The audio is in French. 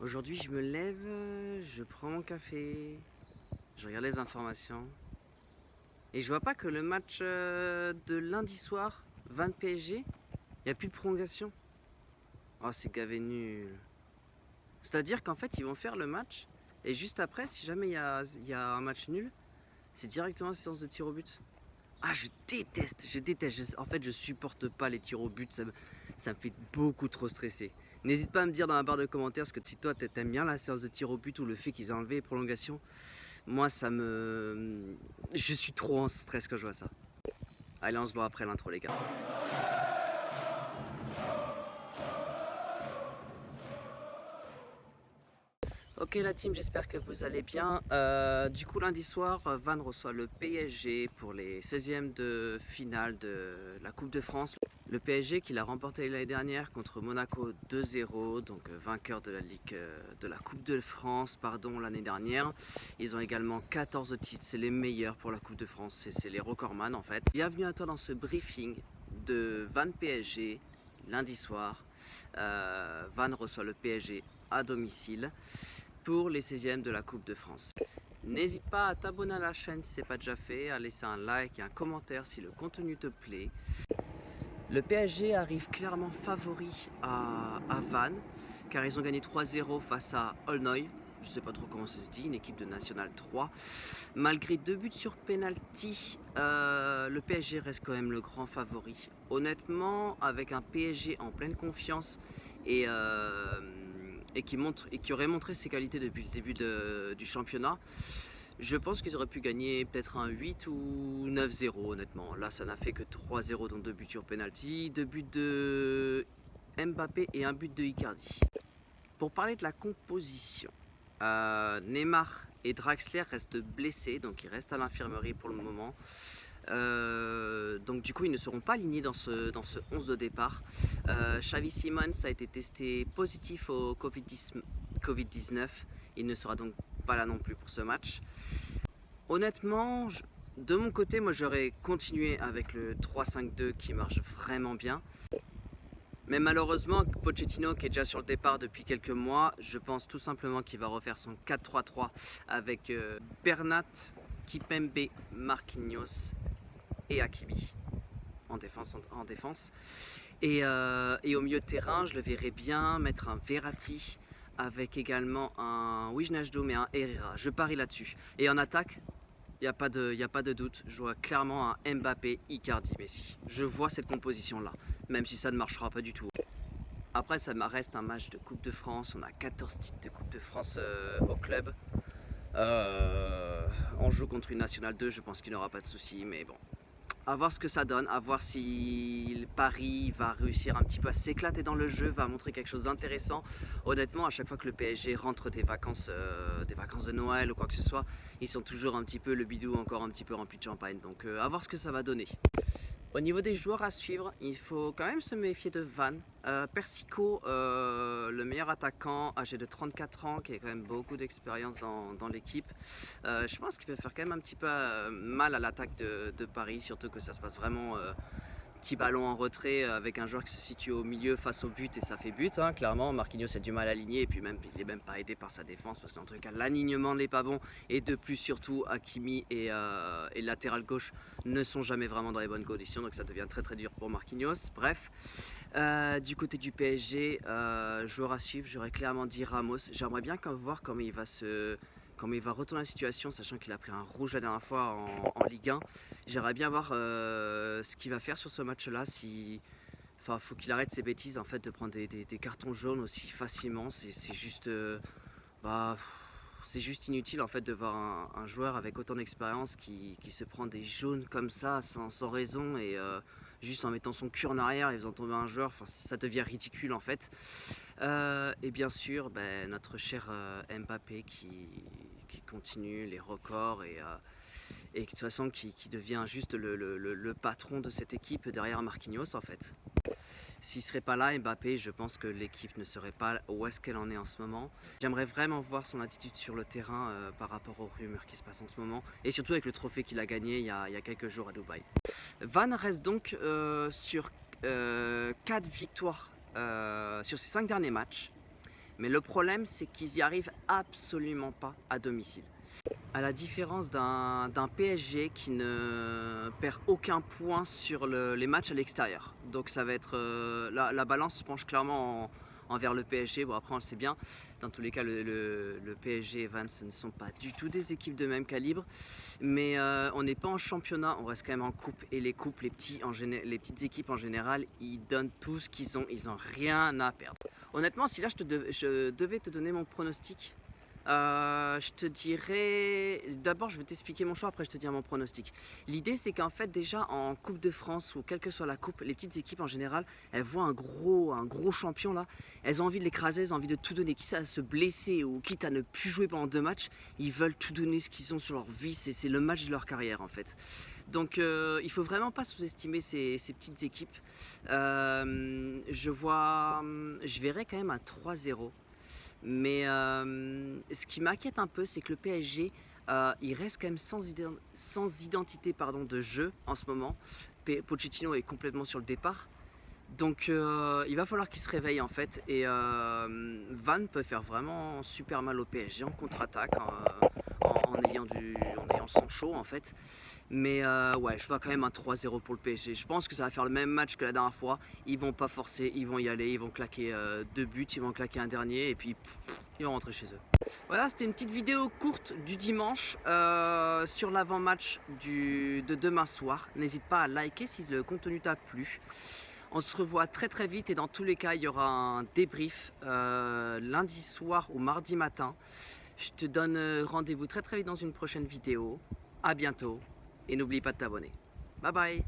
Aujourd'hui, je me lève, je prends mon café, je regarde les informations et je vois pas que le match de lundi soir, 20 PSG, il n'y a plus de prolongation. Oh, c'est gavé nul. C'est-à-dire qu'en fait, ils vont faire le match et juste après, si jamais il y a un match nul, c'est directement séance de tir au but. Ah, je déteste, je déteste. En fait, je supporte pas les tirs au but, ça me fait beaucoup trop stresser. N'hésite pas à me dire dans la barre de commentaires ce que si toi t'aimes bien la séance de tir au but ou le fait qu'ils aient enlevé les prolongations. Moi, je suis trop en stress quand je vois ça. Allez, on se voit après l'intro, les gars. Ok la team, j'espère que vous allez bien. Du coup lundi soir, Vannes reçoit le PSG pour les 16e de finale de la Coupe de France. Le PSG qui l'a remporté l'année dernière contre Monaco 2-0, donc vainqueur de la Ligue de la Coupe de France l'année dernière. Ils ont également 14 titres, c'est les meilleurs pour la Coupe de France, c'est les recordman en fait. Bienvenue à toi dans ce briefing de Vannes PSG lundi soir. Vannes reçoit le PSG à domicile pour les 16e de la Coupe de France. N'hésite pas à t'abonner à la chaîne si ce n'est pas déjà fait, à laisser un like et un commentaire si le contenu te plaît. Le PSG arrive clairement favori à Vannes, car ils ont gagné 3-0 face à Aulnoy. Je ne sais pas trop comment ça se dit, une équipe de National 3. Malgré 2 buts sur penalty, le PSG reste quand même le grand favori. Honnêtement, avec un PSG en pleine confiance et qui aurait montré ses qualités depuis le début du championnat, je pense qu'ils auraient pu gagner peut-être un 8 ou 9-0 honnêtement. Là ça n'a fait que 3-0 dont 2 buts sur penalty, 2 buts de Mbappé et un but de Icardi. Pour parler de la composition, Neymar et Draxler restent blessés, donc ils restent à l'infirmerie pour le moment. Donc du coup ils ne seront pas alignés dans ce 11 de départ. Xavi Simons a été testé positif au Covid-19, il ne sera donc pas là non plus pour ce match. Honnêtement, de mon côté, moi j'aurais continué avec le 3-5-2 qui marche vraiment bien. Mais malheureusement, Pochettino qui est déjà sur le départ depuis quelques mois, je pense tout simplement qu'il va refaire son 4-3-3 avec Bernat, Kipembe, Marquinhos et Hakimi en défense. Et au milieu de terrain, je le verrais bien mettre un Verratti avec également un Wijnaldum et un Herrera. Je parie là-dessus. Et en attaque, il n'y a pas de doute, je vois clairement un Mbappé, Icardi, Messi. Je vois cette composition-là, même si ça ne marchera pas du tout. Après, ça reste un match de Coupe de France. On a 14 titres de Coupe de France au club. On joue contre une Nationale 2, je pense qu'il n'y aura pas de souci, mais bon. À voir ce que ça donne, à voir si Paris va réussir un petit peu à s'éclater dans le jeu, va montrer quelque chose d'intéressant. Honnêtement, à chaque fois que le PSG rentre des vacances de Noël ou quoi que ce soit, ils sont toujours un petit peu le bidou encore un petit peu rempli de champagne. Donc à voir ce que ça va donner. Au niveau des joueurs à suivre, il faut quand même se méfier de Vannes. Persico, le meilleur attaquant, âgé de 34 ans, qui a quand même beaucoup d'expérience dans l'équipe. Je pense qu'il peut faire quand même un petit peu mal à l'attaque de Paris, surtout que ça se passe vraiment petit ballon en retrait avec un joueur qui se situe au milieu face au but et ça fait but, hein, clairement. Marquinhos a du mal à aligner et puis même il n'est même pas aidé par sa défense parce qu'en tout cas l'alignement n'est pas bon et de plus surtout Hakimi et latéral gauche ne sont jamais vraiment dans les bonnes conditions, donc ça devient très très dur pour Marquinhos. Bref, du côté du PSG, joueur à suivre, j'aurais clairement dit Ramos. J'aimerais bien voir comment il va retourner la situation, sachant qu'il a pris un rouge la dernière fois en Ligue 1. J'aimerais bien voir ce qu'il va faire sur ce match-là. Enfin, faut qu'il arrête ses bêtises en fait de prendre des cartons jaunes aussi facilement. C'est juste, bah, c'est juste inutile en fait de voir un joueur avec autant d'expérience qui se prend des jaunes comme ça sans raison et juste en mettant son cul en arrière et faisant tomber un joueur. Enfin, ça devient ridicule en fait. Et bien sûr, notre cher Mbappé qui continue les records et de toute façon qui devient juste le patron de cette équipe derrière Marquinhos en fait. S'il serait pas là, Mbappé, je pense que l'équipe ne serait pas où est-ce qu'elle en est en ce moment. J'aimerais vraiment voir son attitude sur le terrain par rapport aux rumeurs qui se passent en ce moment et surtout avec le trophée qu'il a gagné il y a quelques jours à Dubaï. Vannes reste donc sur 4 victoires sur ses 5 derniers matchs. Mais le problème, c'est qu'ils y arrivent absolument pas à domicile. À la différence d'un PSG qui ne perd aucun point sur les matchs à l'extérieur. Donc ça va être la balance se penche clairement envers le PSG. Bon, après on le sait bien, dans tous les cas le PSG et Vans ne sont pas du tout des équipes de même calibre. Mais on n'est pas en championnat, on reste quand même en coupe. Et les coupes, les petites équipes en général, ils donnent tout ce qu'ils ont, ils n'ont rien à perdre. Honnêtement, si là je devais te donner mon pronostic, je te dirais... D'abord, je vais t'expliquer mon choix, après je te dirai mon pronostic. L'idée, c'est qu'en fait, déjà, en Coupe de France, ou quelle que soit la coupe, les petites équipes en général, elles voient un gros champion là, elles ont envie de l'écraser, elles ont envie de tout donner, quitte à se blesser ou quitte à ne plus jouer pendant 2 matchs, ils veulent tout donner ce qu'ils ont sur leur vie, c'est le match de leur carrière en fait. Donc il faut vraiment pas sous-estimer ces petites équipes. Je verrais quand même un 3-0. Mais ce qui m'inquiète un peu, c'est que le PSG, il reste quand même sans identité de jeu en ce moment. Pochettino est complètement sur le départ. Donc il va falloir qu'il se réveille en fait. Et Van peut faire vraiment super mal au PSG en contre-attaque, en ayant sang chaud en fait. Mais ouais, je vois quand même un 3-0 pour le PSG. Je pense que ça va faire le même match que la dernière fois. Ils vont pas forcer, ils vont y aller, ils vont claquer 2 buts, ils vont claquer un dernier et puis ils vont rentrer chez eux. Voilà, c'était une petite vidéo courte du dimanche sur l'avant-match de demain soir. N'hésite pas à liker si le contenu t'a plu. On se revoit très vite et dans tous les cas, il y aura un débrief lundi soir ou mardi matin. Je te donne rendez-vous très vite dans une prochaine vidéo. À bientôt et n'oublie pas de t'abonner. Bye bye.